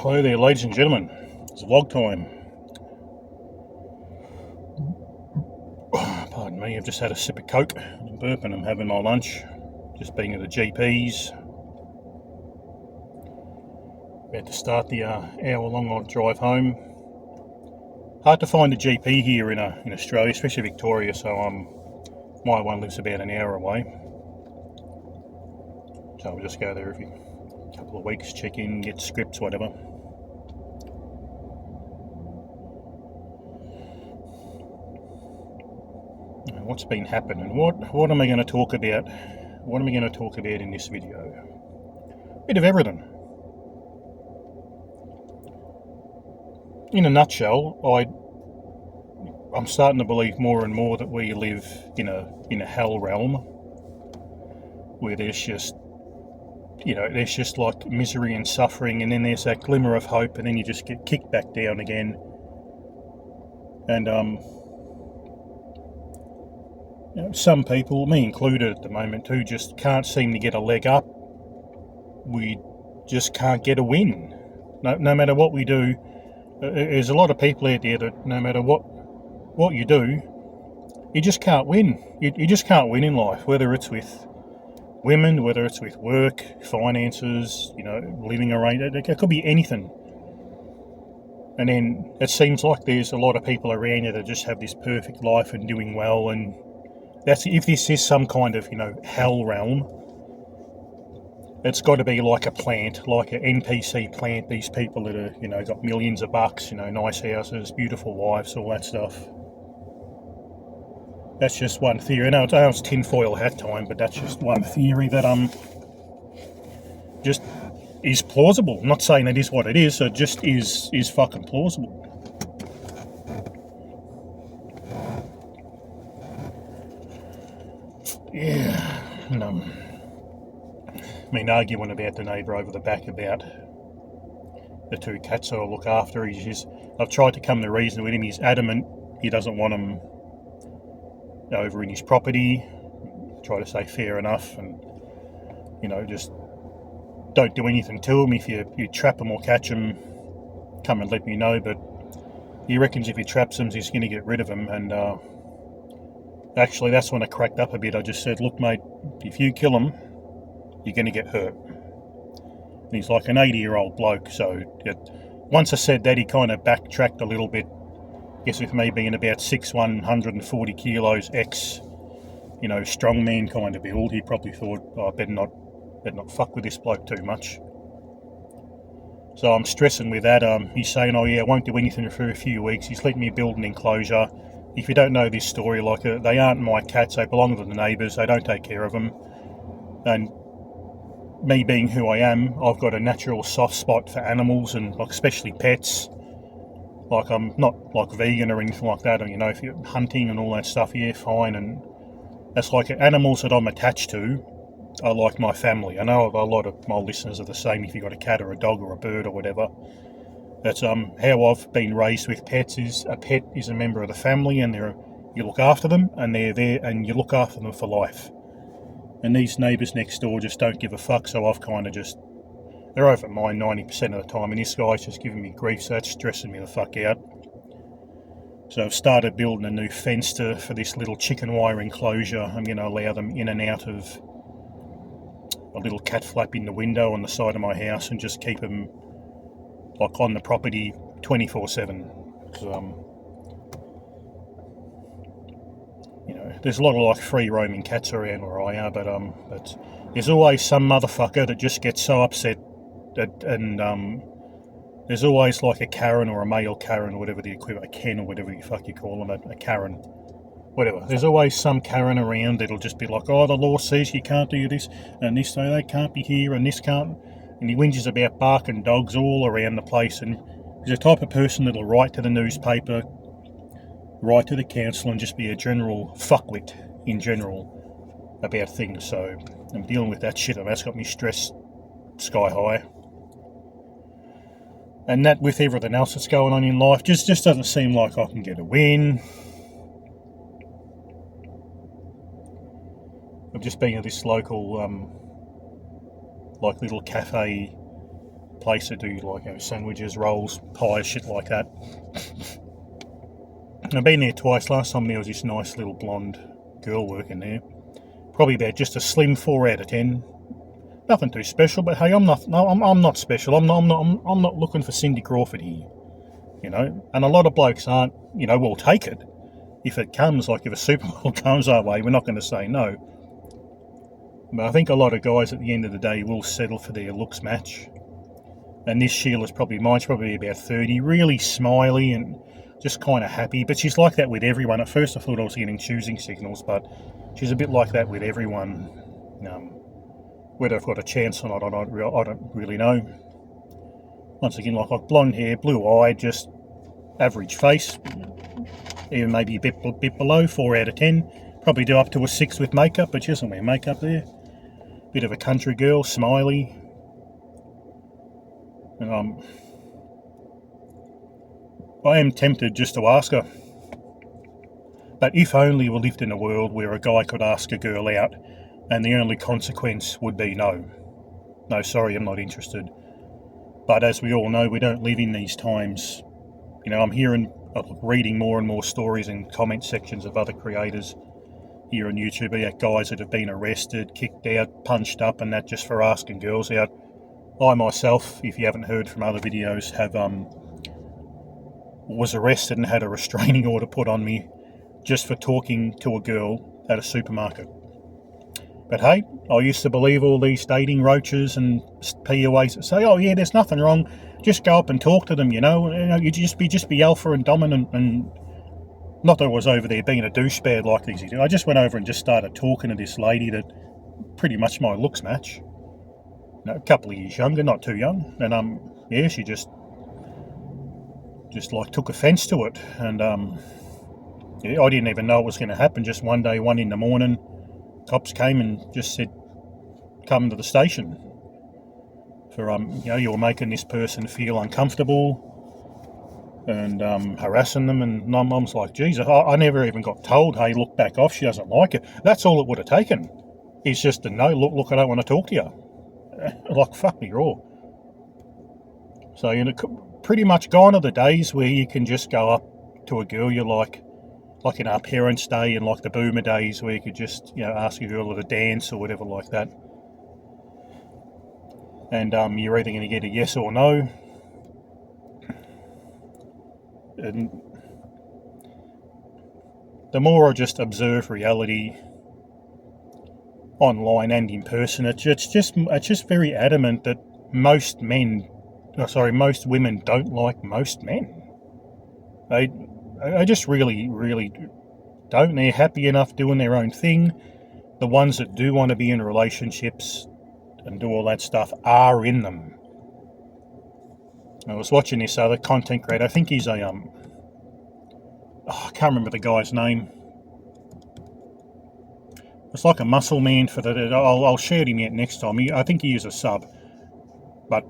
Hello there, ladies and gentlemen. It's vlog time. Pardon me, I've just had a sip of Coke and a burp and I'm having my lunch. Just being at the GP's. About to start the hour-long drive home. Hard to find a GP here in Australia, especially Victoria, so my one lives about an hour away. So we'll just go there every couple of weeks, check in, get scripts, whatever. What's been happening? What am I going to talk about? What am I going to talk about in this video? Bit of everything. In a nutshell, I'm starting to believe more and more that we live in a hell realm where there's just like misery and suffering, and then there's that glimmer of hope, and then you just get kicked back down again. And some people, me included at the moment too, just can't seem to get a leg up. We just can't get a win. No matter what we do, there's a lot of people out there that no matter what you do, you just can't win. You just can't win in life, whether it's with women, whether it's with work, finances, living arrangements. It could be anything. And then it seems like there's a lot of people around you that just have this perfect life and doing well, and that's if this is some kind of hell realm. It's got to be like a plant, like an NPC plant. These people that are got millions of bucks, nice houses, beautiful wives, all that stuff. That's just one theory. I know it's tinfoil hat time, but that's just one theory that just is plausible. I'm not saying it is what it is. It just is fucking plausible. Yeah, I mean, arguing about the neighbour over the back about the two cats I look after. I've tried to come to reason with him. He's adamant he doesn't want them over in his property. Try to say fair enough, and just don't do anything to him. If you trap them or catch them, come and let me know. But he reckons if he traps them, he's going to get rid of them. And actually, that's when I cracked up a bit. I just said, look, mate, if you kill them, you're going to get hurt. And he's like an 80-year-old bloke, so once I said that, he kind of backtracked a little bit. I guess with me being about 6'1", 140 kilos, strongman kind of build, he probably thought, I better not fuck with this bloke too much. So I'm stressing with that. He's saying, oh yeah, I won't do anything for a few weeks. He's letting me build an enclosure. If you don't know this story, they aren't my cats, they belong to the neighbours, they don't take care of them. And me being who I am, I've got a natural soft spot for animals, and especially pets. I'm not vegan or anything like that, or if you're hunting and all that stuff, yeah, fine. And that's animals that I'm attached to are like my family. I know a lot of my listeners are the same. If you've got a cat or a dog or a bird or whatever, that's how I've been raised with pets. Is a pet is a member of the family, and you look after them, and they're there, and you look after them for life. And these neighbours next door just don't give a fuck, so I've kind of just, they're over mine 90% of the time, and this guy's just giving me grief, so that's stressing me the fuck out. So I've started building a new fence for this little chicken wire enclosure. I'm going to allow them in and out of a little cat flap in the window on the side of my house, and just keep them on the property 24/7. There's a lot of free roaming cats around where I are, but there's always some motherfucker that just gets so upset and there's always a Karen or a male Karen, or whatever the equivalent, a Ken or whatever the fuck you call them, a Karen, whatever. There's always some Karen around that'll just be like, oh, the law says you can't do this, and this, so they can't be here, and this can't, and he whinges about barking dogs all around the place. And he's the type of person that'll write to the newspaper, write to the council, and just be a general fuckwit in general about things. So I'm dealing with that shit, and that's got me stressed sky high. And that, with everything else that's going on in life, just doesn't seem like I can get a win. I've just been at this local little cafe place that do like sandwiches, rolls, pies, shit like that. I've been there twice. Last time there was this nice little blonde girl working there. Probably about just a slim 4 out of 10. Nothing too special, but hey, I'm not special. I'm not looking for Cindy Crawford here, And a lot of blokes aren't. We'll take it if it comes. Like if a supermodel comes our way, we're not going to say no. But I think a lot of guys at the end of the day will settle for their looks match. And this Sheila's mine's probably about 30, really smiley and just kind of happy. But she's like that with everyone. At first I thought I was getting choosing signals, but she's a bit like that with everyone. Whether I've got a chance or not, I don't really know. Once again, like blonde hair, blue-eyed, just average face. Even maybe a bit below, 4 out of 10. Probably do up to a 6 with makeup, but she doesn't wear makeup there. Bit of a country girl, smiley. And I am tempted just to ask her. But if only we lived in a world where a guy could ask a girl out and the only consequence would be no. No, sorry, I'm not interested. But as we all know, we don't live in these times. I'm reading more and more stories in comment sections of other creators here on YouTube about guys that have been arrested, kicked out, punched up, and that just for asking girls out. I myself, if you haven't heard from other videos, was arrested and had a restraining order put on me just for talking to a girl at a supermarket. But hey, I used to believe all these dating roaches and PUAs that say, oh yeah, there's nothing wrong, just go up and talk to them, you just be alpha and dominant. And not that I was over there being a douchebag like these do. I just went over and just started talking to this lady that pretty much my looks match. A couple of years younger, not too young. And she just like took offence to it. And I didn't even know it was going to happen. Just one day, 1 a.m, cops came and just said, come to the station for you're making this person feel uncomfortable and harassing them. And Mum's like, Jesus, I never even got told, hey, look, back off, she doesn't like it. That's all it would have taken. It's just a no, look, I don't want to talk to you. Like, fuck me raw. So, pretty much gone are the days where you can just go up to a girl you like in our Parents' Day and like the Boomer days where you could just, ask a girl to dance or whatever like that. And you're either going to get a yes or no. And the more I just observe reality online and in person, it's just very adamant that most women don't like most men. I just really, really don't. They're happy enough doing their own thing. The ones that do want to be in relationships and do all that stuff are in them. I was watching this other content creator. I think he's I can't remember the guy's name. It's like a muscle man for the. I'll shout him out next time. I think he is a sub, but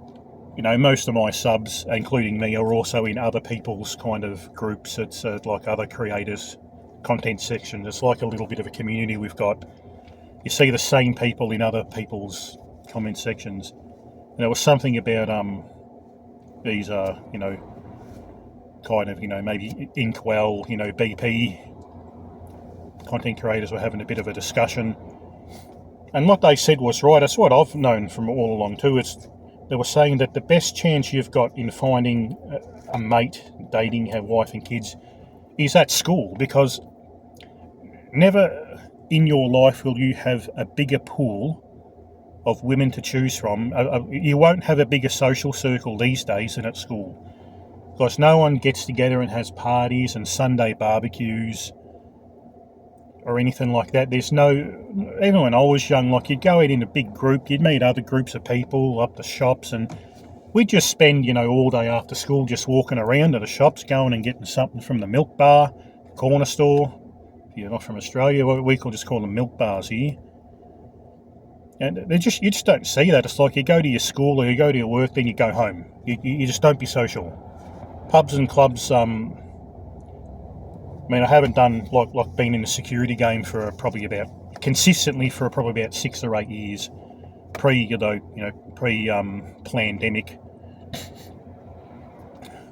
most of my subs, including me, are also in other people's kind of groups. It's like other creators' content sections. It's like a little bit of a community we've got. You see the same people in other people's comment sections. And there was something about these kind of maybe Inkwell, BP content creators were having a bit of a discussion. And what they said was right. It's what I've known from all along too. They were saying that the best chance you've got in finding a mate, dating, have wife and kids, is at school, because never in your life will you have a bigger pool of women to choose from. You won't have a bigger social circle these days than at school, because no one gets together and has parties and Sunday barbecues or anything like that. There's no, even when I was young, like you'd go out in a big group, you'd meet other groups of people up the shops, and we'd just spend, all day after school just walking around to the shops, going and getting something from the milk bar, corner store. If you're not from Australia, we could just call them milk bars here. And you just don't see that. It's like you go to your school or you go to your work, then you go home. You just don't be social. Pubs and clubs, I haven't done like been in the security game for probably about 6 or 8 years, pre-pandemic.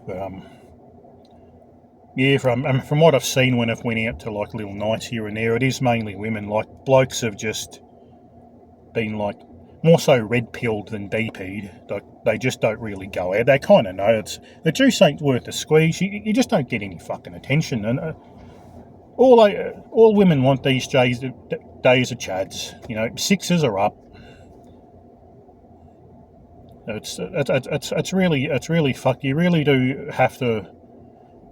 But yeah, from what I've seen when I've went out to like little nights here and there, it is mainly women. Like blokes have just been like more so red pilled than DP'd. Like they just don't really go out. They kind of know the juice ain't worth the squeeze. You just don't get any fucking attention. And all women want these days are chads. You know, sixes are up. It's really fucked. You really do have to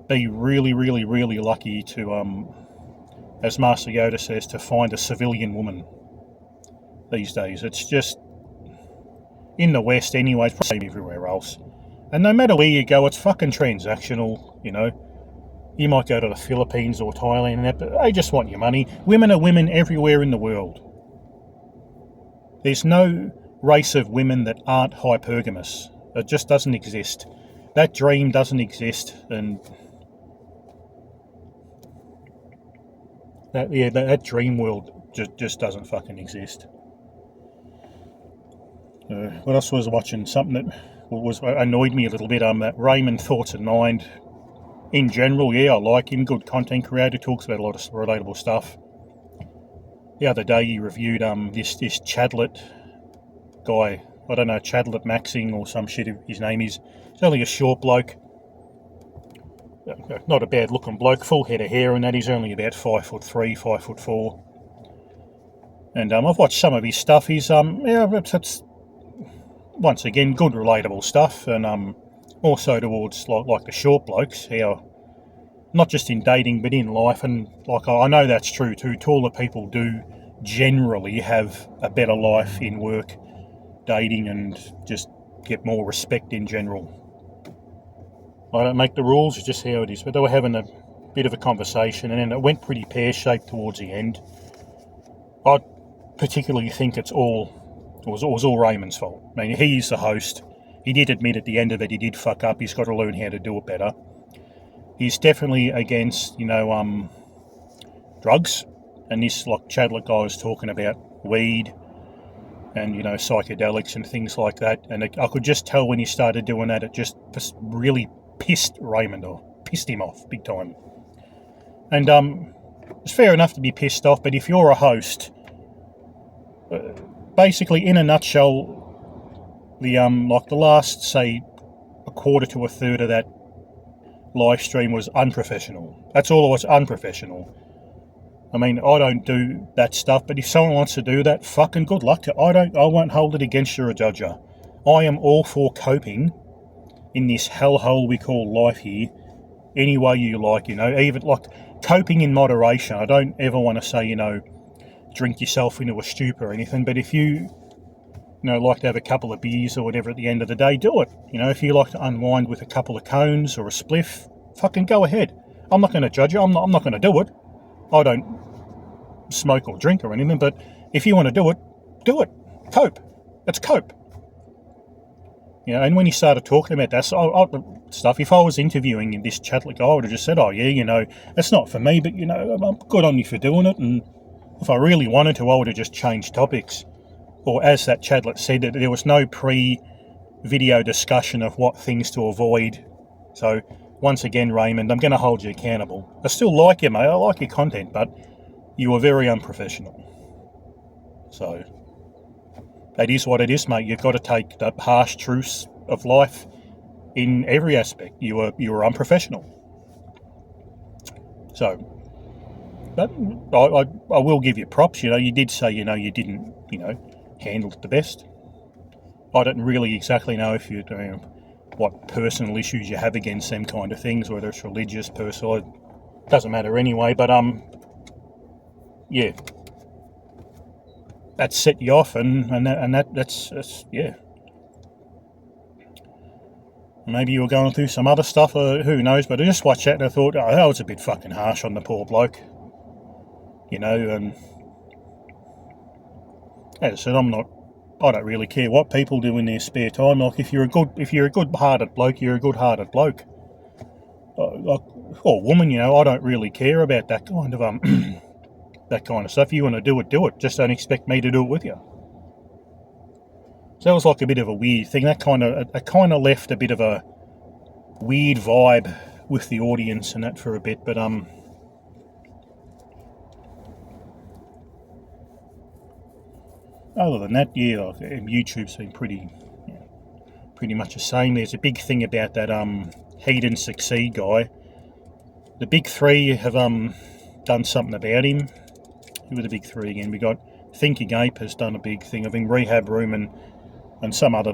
be really, really, really lucky to as Master Yoda says, to find a civilian woman these days. It's just in the West anyway, it's probably everywhere else. And no matter where you go, it's fucking transactional, you know. You might go to the Philippines or Thailand and that, but they just want your money. Women are women everywhere in the world. There's no race of women that aren't hypergamous. It just doesn't exist. That dream doesn't exist, and that dream world just doesn't fucking exist. What else was I watching? Something that annoyed me a little bit. That Raymond Thoughts and Mind. In general, yeah, I like him. Good content creator. Talks about a lot of relatable stuff. The other day he reviewed this Chadlet guy. I don't know, Chadlet Maxing or some shit his name is. He's only a short bloke. Not a bad looking bloke. Full head of hair and that. He's only about 5'3", 5'4". And I've watched some of his stuff. He's it's once again good relatable stuff, and also towards like the short blokes, how not just in dating but in life, and like I know that's true too. Taller people do generally have a better life in work, dating, and just get more respect in general. I don't make the rules, it's just how it is. But they were having a bit of a conversation, and then it went pretty pear-shaped towards the end. I particularly think it was all Raymond's fault. I mean, he's the host. He did admit at the end of it he did fuck up. He's got to learn how to do it better. He's definitely against, drugs. And this, like Chadlet guy was talking about weed and, psychedelics and things like that. And I could just tell when he started doing that, it just really pissed Raymond off. Pissed him off big time. And it's fair enough to be pissed off, but if you're a host, basically, in a nutshell, the last, say, a quarter to a third of that live stream was unprofessional. That's all it was, unprofessional. I mean, I don't do that stuff, but if someone wants to do that, fucking good luck to I won't hold it against you or judge you. I am all for coping in this hellhole we call life here, any way you like, even like coping in moderation. I don't ever want to say, drink yourself into a stupor or anything, but if you like to have a couple of beers or whatever at the end of the day, do it. If you like to unwind with a couple of cones or a spliff, fucking go ahead. I'm not going to judge you. I'm not going to do it. I don't smoke or drink or anything, but if you want to do it, do it. Cope. It's cope. And when he started talking about that stuff, if I was interviewing this Chadlet guy, I would have just said, oh yeah, that's not for me, but I'm good on you for doing it, and if I really wanted to, I would have just changed topics. Or as that Chadlet said, that there was no pre-video discussion of what things to avoid. So, once again, Raymond, I'm going to hold you accountable. I still like you, mate. I like your content, but you were very unprofessional. So, that is what it is, mate. You've got to take the harsh truths of life in every aspect. You were unprofessional. So, but I will give you props. You did say, you didn't, handled it the best. I don't really exactly know if you what personal issues you have against them kind of things, whether it's religious, personal, it doesn't matter anyway, but yeah, that set you off, and that's yeah. Maybe you were going through some other stuff, or who knows, but I just watched that and I thought, oh, that was a bit fucking harsh on the poor bloke. And as I said, I don't really care what people do in their spare time. Like, if you're a good-hearted bloke, you're a good-hearted bloke. Or woman, I don't really care about that kind of that kind of stuff. You want to do it, do it. Just don't expect me to do it with you. So that was like a bit of a weird thing. That kind of left a bit of a weird vibe with the audience and that for a bit, but other than that, yeah, YouTube's been pretty much the same. There's a big thing about that Heed and Succeed guy. The big three have done something about him. Who were the big three again? We got Thinking Ape has done a big thing. I think Rehab Room and some other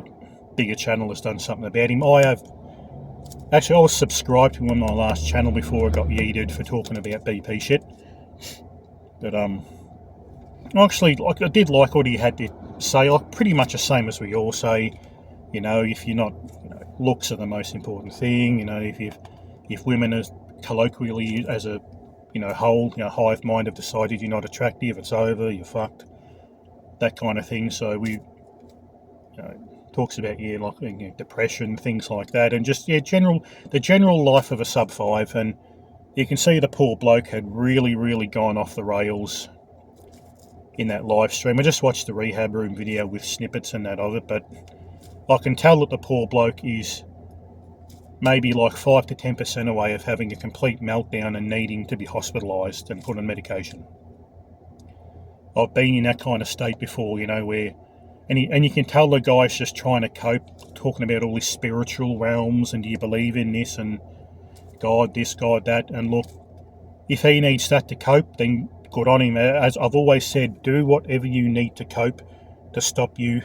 bigger channel has done something about him. I was subscribed to him on my last channel before I got yeeted for talking about BP shit. But actually, I did like what he had to say. Like pretty much the same as we all say. You know, if you're not, looks are the most important thing. You know, if women are colloquially as a whole, hive mind have decided you're not attractive, it's over, you're fucked. That kind of thing. So we talks about depression, things like that, and just the general life of a sub 5. And you can see the poor bloke had really gone off the rails in that live stream. I just watched the Rehab Room video with snippets and that of it, but I can tell that the poor bloke is maybe like 5 to 10% away of having a complete meltdown and needing to be hospitalised and put on medication. I've been in that kind of state before, where and you can tell the guy's just trying to cope, talking about all these spiritual realms and do you believe in this and God this, God that. And look, if he needs that to cope, then good on him. As I've always said, do whatever you need to cope to stop you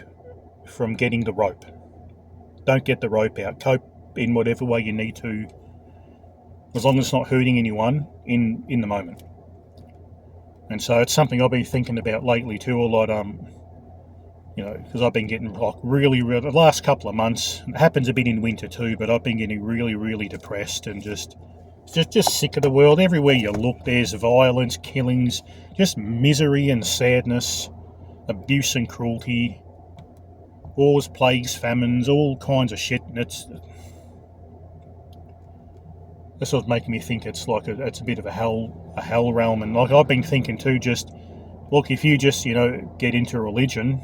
from getting the rope. Don't get the rope out. Cope in whatever way you need to, as long as it's not hurting anyone in the moment. And so it's something I've been thinking about lately too a lot. Because I've been getting like really the last couple of months. It happens a bit in winter too, but I've been getting really depressed and just sick of the world. Everywhere you look, there's violence, killings, just misery and sadness, abuse and cruelty, wars, plagues, famines, all kinds of shit. And that's sort of making me think it's a bit of a hell realm. And like I've been thinking too, just look, if you just get into religion,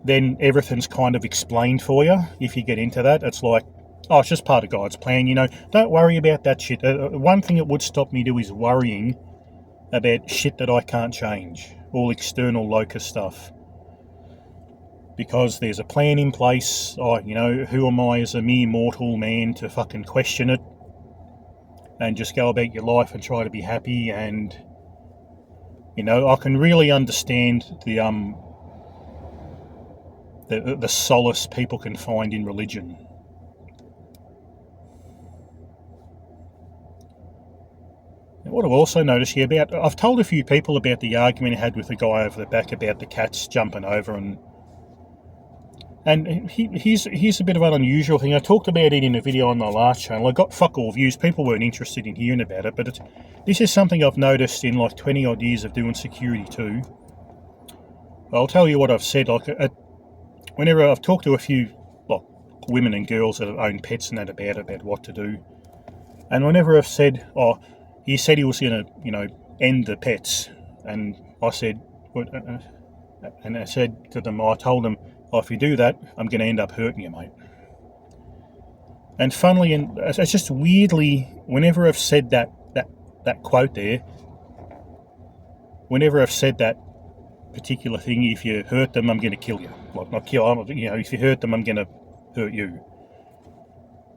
then everything's kind of explained for you. If you get into that, it's like, oh, it's just part of God's plan, Don't worry about that shit. One thing that would stop me to is worrying about shit that I can't change, all external locus stuff. Because there's a plan in place. Who am I as a mere mortal man to fucking question it and just go about your life and try to be happy? And I can really understand the solace people can find in religion. What I've also noticed here I've told a few people about the argument I had with the guy over the back about the cats jumping over, and here's a bit of an unusual thing. I talked about it in a video on my last channel. I got fuck all views. People weren't interested in hearing about it, but this is something I've noticed in like 20 odd years of doing security too. I'll tell you what I've said. Whenever I've talked to a few women and girls that own pets and that about what to do, and whenever I've said, oh, he said he was going to, end the pets, and I said, and I said to them, I told them, oh, if you do that, I'm going to end up hurting you, mate. And funnily, and it's just weirdly, whenever I've said that quote there, whenever I've said that particular thing, if you hurt them, I'm going to kill you. Like, not kill, if you hurt them, I'm going to hurt you.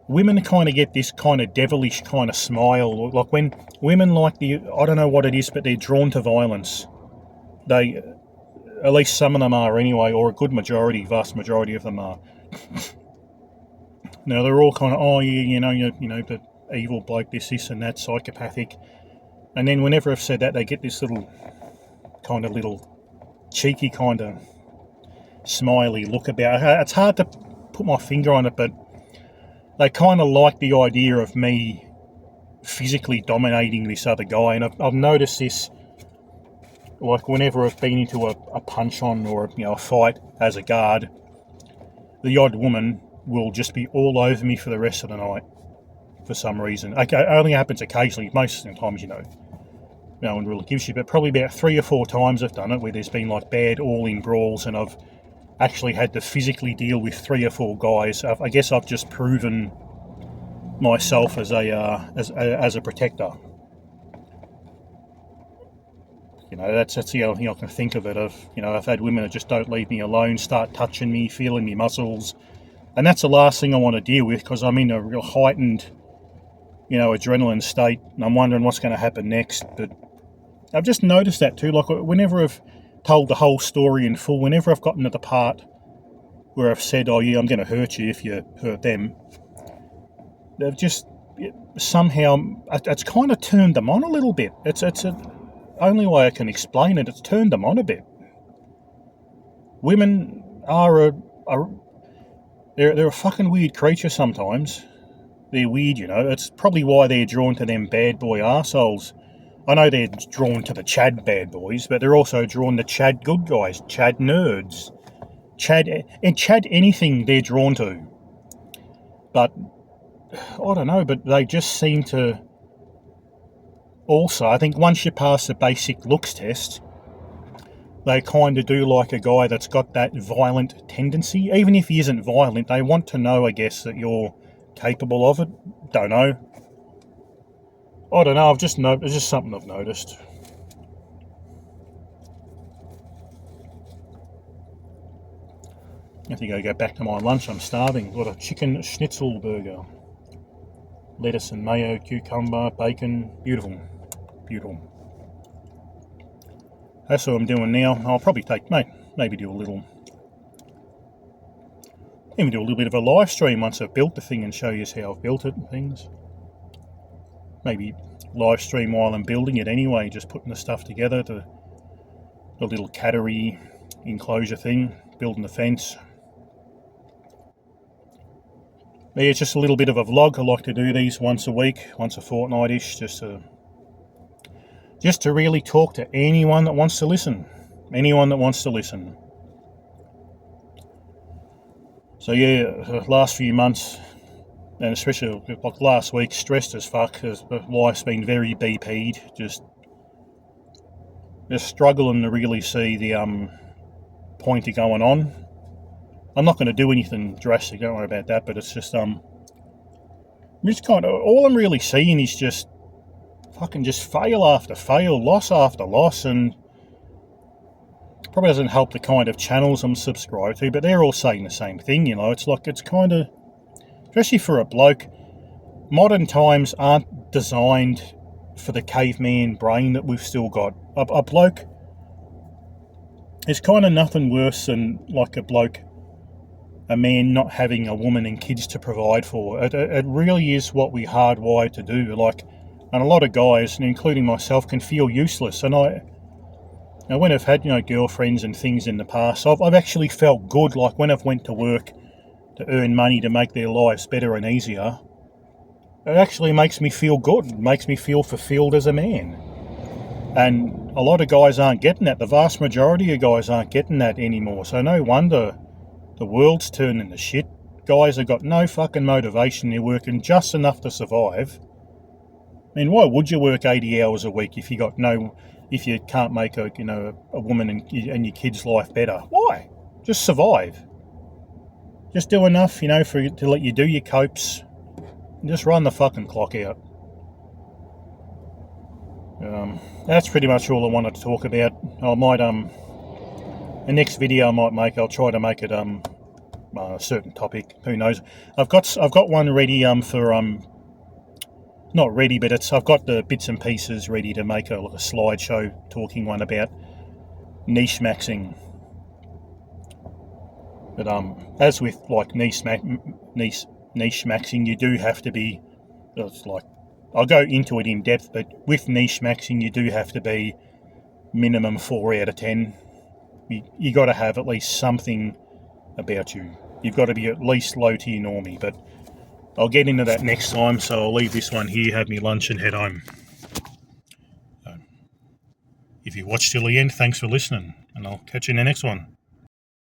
Women kind of get this kind of devilish kind of smile. Like when women I don't know what it is, but they're drawn to violence. They, at least some of them are anyway, or a good majority, vast majority of them are. Now they're all kind of, oh yeah, the evil bloke, this and that, psychopathic. And then whenever I've said that, they get this little cheeky kind of smiley look about it. It's hard to put my finger on it, but they kind of like the idea of me physically dominating this other guy. And I've noticed this, like whenever I've been into a punch-on or a fight as a guard, the odd woman will just be all over me for the rest of the night for some reason. Okay, it only happens occasionally. Most of the times, no one really gives you, but probably about 3 or 4 times I've done it where there's been like bad all-in brawls and I've actually had to physically deal with 3 or 4 guys. I guess I've just proven myself as a protector. You know, that's the only thing I can think of it. I've had women that just don't leave me alone, start touching me, feeling me muscles, and that's the last thing I want to deal with, because I'm in a real heightened, adrenaline state, and I'm wondering what's going to happen next. But I've just noticed that too. Like, whenever I've told the whole story in full, whenever I've gotten to the part where I've said, "Oh yeah, I'm going to hurt you if you hurt them," they've just somehow, it's kind of turned them on a little bit. It's only way I can explain it. It's turned them on a bit. Women are they're a fucking weird creature sometimes. They're weird, It's probably why they're drawn to them bad boy arseholes. I know they're drawn to the Chad bad boys, but they're also drawn to Chad good guys, Chad nerds, Chad anything they're drawn to. But I don't know, but they just seem to. Also, I think once you pass the basic looks test, they kind of do like a guy that's got that violent tendency. Even if he isn't violent, they want to know, I guess, that you're capable of it. Don't know. I don't know. It's just something I've noticed. I think I go back to my lunch. I'm starving. Got a chicken schnitzel burger, lettuce and mayo, cucumber, bacon. Beautiful, beautiful. That's what I'm doing now. I'll probably maybe do a little bit of a live stream once I've built the thing and show you how I've built it and things. Maybe live stream while I'm building it anyway, just putting the stuff together, the little cattery enclosure thing, building the fence. But yeah, it's just a little bit of a vlog. I like to do these once a week, once a fortnight-ish, just to really talk to anyone that wants to listen. So yeah, last few months, and especially like last week, stressed as fuck, because life's been very BP'd, just struggling to really see the point of going on. I'm not going to do anything drastic, don't worry about that, but it's just all I'm really seeing is just fail after fail, loss after loss, and probably doesn't help the kind of channels I'm subscribed to, but they're all saying the same thing, it's kind of, especially for a bloke, modern times aren't designed for the caveman brain that we've still got. A bloke, there's kind of nothing worse than like a man not having a woman and kids to provide for. It really is what we hardwired to do. And a lot of guys, including myself, can feel useless. And when I've had girlfriends and things in the past, I've actually felt good. Like when I've went to work to earn money to make their lives better and easier, it actually makes me feel good. It makes me feel fulfilled as a man. And a lot of guys aren't getting that. The vast majority of guys aren't getting that anymore. So no wonder the world's turning to shit. Guys have got no fucking motivation. They're working just enough to survive. I mean, why would you work 80 hours a week if you can't make a woman and your kid's life better? Why? Just survive. Just do enough, to let you do your copes. And just run the fucking clock out. That's pretty much all I wanted to talk about. I might the next video I might make, I'll try to make it a certain topic. Who knows? I've got one ready for not ready, but I've got the bits and pieces ready to make a slideshow talking one about niche maxing. But as with like niche maxing, you do have to be. I'll go into it in depth, but with niche maxing, you do have to be minimum 4 out of 10. You got to have at least something about you. You've got to be at least low tier normie, but I'll get into that next time, so I'll leave this one here, have me lunch and head home. If you watched till the end, thanks for listening, and I'll catch you in the next one.